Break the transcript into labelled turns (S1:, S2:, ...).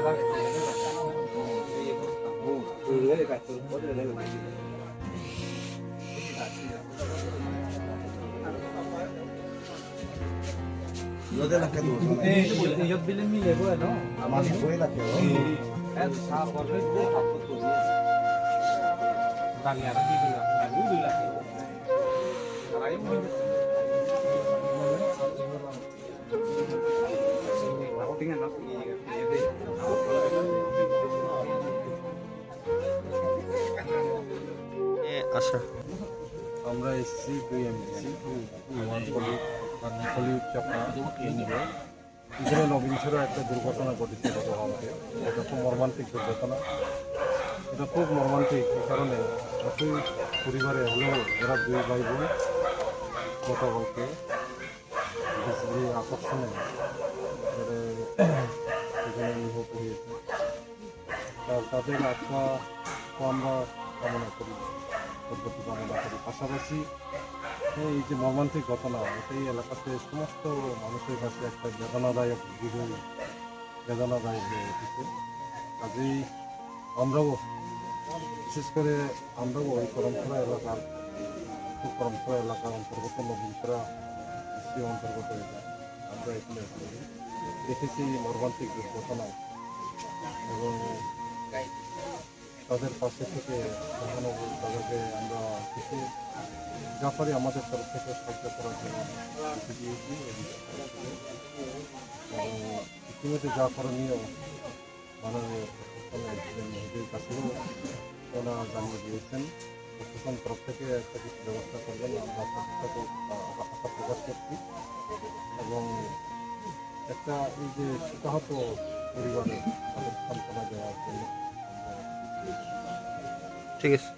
S1: Lo de las que tú son.
S2: Ellos vienen mi lego, ¿no?
S1: Más buena que vos.
S2: Es sábado, es de sábado. Tanya lagi bilang, lalu bilang. Caranya mau tinggal nak
S3: আচ্ছা
S4: আমরা এসেছি BMC Kollywood চাপা নিয়ে এখানে নবীনছড়া একটা দুর্ঘটনা ঘটেছে গতকালকে। এটা খুব মর্মান্তিক দুর্ঘটনা, এটা খুব মর্মান্তিক এই কারণে একই পরিবারে হলেও এরা দুই ভাই বোন গতকালকে বিজলি আকর্ষণে এখানে নিহত হয়েছে। তাদের আত্মা আমরা কামনা করি, পদ্ধতি কামনা করি। পাশাপাশি এই যে মর্মান্তিক ঘটনা, এটাই এলাকাতে সমস্ত মানুষের কাছে একটা বেদনাদায়ক বিষয়, বেদনাদায়ক হয়ে উঠেছে। কাজেই আমরাও বিশেষ করে আমরাও ওই পরম্পরা এলাকার পরম্পরা এলাকার অন্তর্গত নবীনছড়া অন্তর্গত এটা আমরা এখানে দেখেছি মর্মান্তিক ঘটনা এবং তাদের পাশে থেকে তাদেরকে আমরা কিছু যা পারি আমাদের তরফ থেকে সাহায্য করার জন্য কিছু দিয়েছি এবং ইতিমধ্যে যা করণীয় মাননীয় প্রশাসনের মেয়েদের কাছেও ওরা জানিয়ে দিয়েছেন। প্রশাসন তরফ থেকে একটা কিছু ব্যবস্থা করবেন আমরা আশা প্রকাশ করছি এবং একটা এই যে শোকাহত পরিবারে তাদের সান্ত্বনা দেওয়ার জন্য
S3: ঠিক আছে।